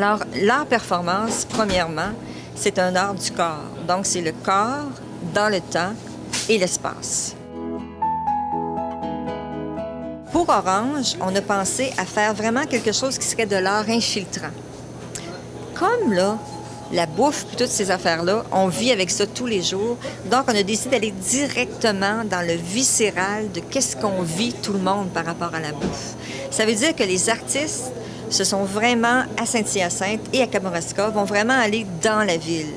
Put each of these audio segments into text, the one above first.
Alors, l'art performance, premièrement, c'est un art du corps. Donc, c'est le corps dans le temps et l'espace. Pour Orange, on a pensé à faire vraiment quelque chose qui serait de l'art infiltrant. Comme là, la bouffe et toutes ces affaires-là, on vit avec ça tous les jours. Donc, on a décidé d'aller directement dans le viscéral de qu'est-ce qu'on vit tout le monde par rapport à la bouffe. Ça veut dire que les artistes se sont vraiment à Saint-Hyacinthe et à Kamouraska, vont vraiment aller dans la ville.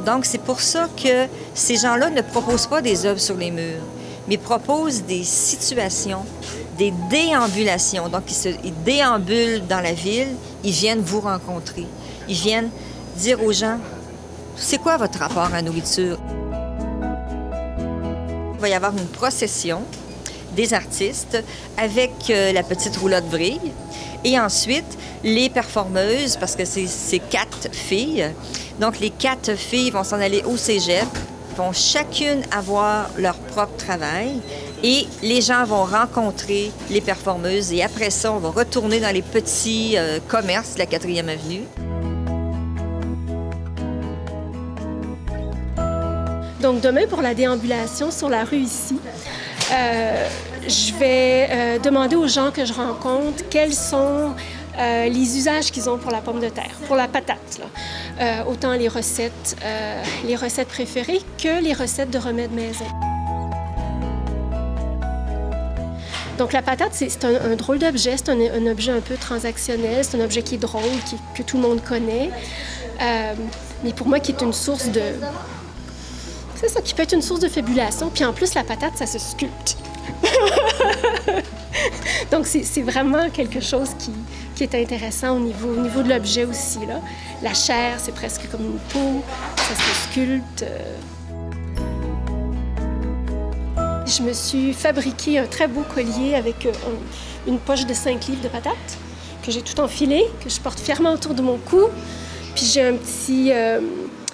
Donc, c'est pour ça que ces gens-là ne proposent pas des œuvres sur les murs, mais proposent des situations, des déambulations. Donc, ils déambulent dans la ville, ils viennent vous rencontrer. Ils viennent dire aux gens, c'est quoi votre rapport à la nourriture? Il va y avoir une procession des artistes avec la petite roulotte vrille. Et ensuite, les performeuses, parce que c'est 4 filles. Donc, les 4 filles vont s'en aller au cégep, vont chacune avoir leur propre travail. Et les gens vont rencontrer les performeuses. Et après ça, on va retourner dans les petits commerces de la 4e avenue. Donc demain, pour la déambulation sur la rue ici, je vais demander aux gens que je rencontre quels sont les usages qu'ils ont pour la pomme de terre, pour la patate. Là. Autant les recettes préférées que les recettes de remèdes maison. Donc la patate, c'est un drôle d'objet, c'est un objet un peu transactionnel, c'est un objet qui est drôle, que tout le monde connaît, mais pour moi qui est une source de... C'est ça, qui peut être une source de fabulation. Puis en plus, la patate, ça se sculpte. Donc, c'est vraiment quelque chose qui est intéressant au niveau de l'objet aussi, là. La chair, c'est presque comme une peau, ça se sculpte. Je me suis fabriqué un très beau collier avec une poche de 5 livres de patates que j'ai tout enfilé, que je porte fièrement autour de mon cou. Puis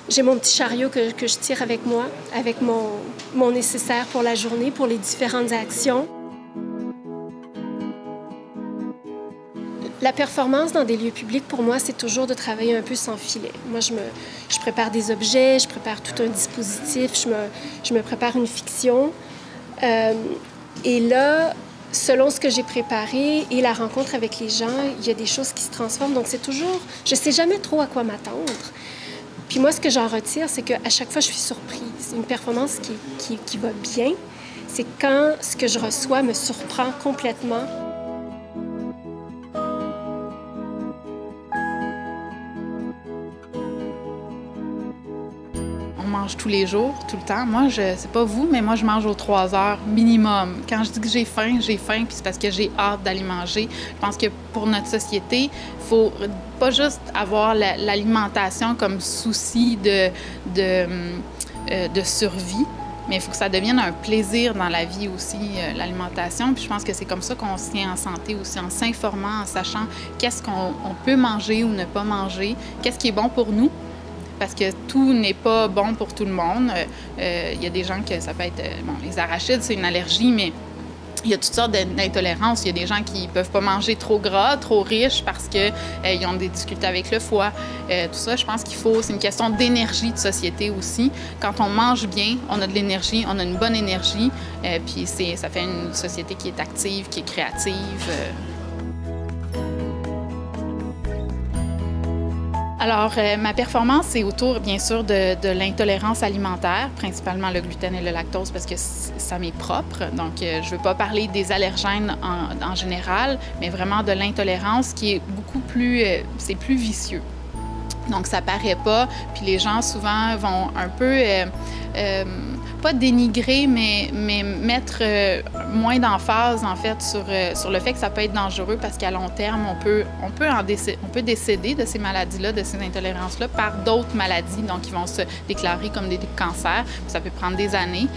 j'ai mon petit chariot que je tire avec moi, avec mon nécessaire pour la journée, pour les différentes actions. La performance dans des lieux publics, pour moi, c'est toujours de travailler un peu sans filet. Moi, je prépare des objets, je prépare tout un dispositif, je me prépare une fiction. Et là, selon ce que j'ai préparé et la rencontre avec les gens, il y a des choses qui se transforment. Donc, c'est toujours... Je ne sais jamais trop à quoi m'attendre. Puis moi, ce que j'en retire, c'est qu'à chaque fois, je suis surprise. Une performance qui va bien, c'est quand ce que je reçois me surprend complètement. On mange tous les jours, tout le temps. Moi, je sais pas vous, mais moi, je mange aux 3 heures minimum. Quand je dis que j'ai faim, puis c'est parce que j'ai hâte d'aller manger. Je pense que pour notre société, il faut pas juste avoir l'alimentation comme souci de survie, mais il faut que ça devienne un plaisir dans la vie aussi, l'alimentation. Puis je pense que c'est comme ça qu'on se tient en santé aussi, en s'informant, en sachant qu'est-ce qu'on peut manger ou ne pas manger, qu'est-ce qui est bon pour nous. Parce que tout n'est pas bon pour tout le monde. Il y a des gens que ça peut être... Bon, les arachides, c'est une allergie, mais il y a toutes sortes d'intolérances. Il y a des gens qui ne peuvent pas manger trop gras, trop riche parce qu'ils ont des difficultés avec le foie. Tout ça, je pense qu'il faut... C'est une question d'énergie de société aussi. Quand on mange bien, on a de l'énergie, on a une bonne énergie. Puis ça fait une société qui est active, qui est créative. Alors, ma performance, c'est autour, bien sûr, de l'intolérance alimentaire, principalement le gluten et le lactose, parce que ça m'est propre. Donc, je ne veux pas parler des allergènes en général, mais vraiment de l'intolérance qui est beaucoup plus... c'est plus vicieux. Donc, ça paraît pas. Puis les gens, souvent, vont un peu... pas dénigrer, mais mettre moins d'emphase, en fait, sur le fait que ça peut être dangereux parce qu'à long terme, on peut décéder de ces maladies-là, de ces intolérances-là, par d'autres maladies, donc qui vont se déclarer comme des cancers. Ça peut prendre des années.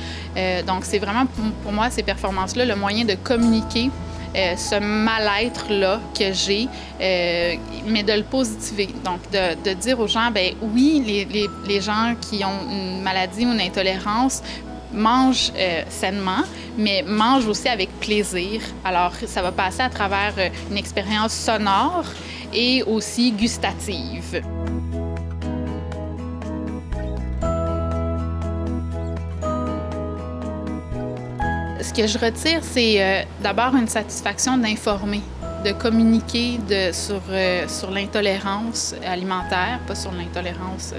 Donc, c'est vraiment, pour moi, ces performances-là, le moyen de communiquer ce mal-être-là que j'ai, mais de le positiver. Donc, de dire aux gens, bien oui, les gens qui ont une maladie ou une intolérance mangent sainement, mais mangent aussi avec plaisir. Alors, ça va passer à travers une expérience sonore et aussi gustative. Ce que je retire, c'est d'abord une satisfaction d'informer, de communiquer sur l'intolérance alimentaire, pas sur l'intolérance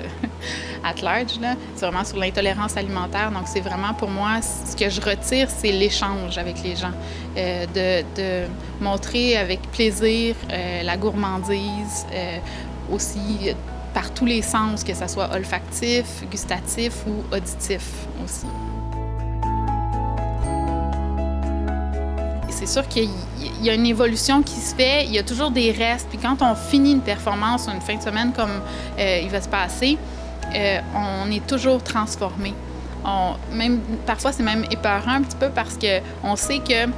at large, là. C'est vraiment sur l'intolérance alimentaire. Donc, c'est vraiment pour moi, ce que je retire, c'est l'échange avec les gens, de montrer avec plaisir la gourmandise, aussi par tous les sens, que ce soit olfactif, gustatif ou auditif aussi. C'est sûr qu'il y a une évolution qui se fait, il y a toujours des restes. Puis quand on finit une performance ou une fin de semaine comme il va se passer, on est toujours transformé. Parfois, c'est même épeurant un petit peu parce qu'on sait que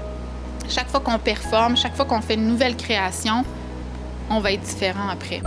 chaque fois qu'on performe, chaque fois qu'on fait une nouvelle création, on va être différent après.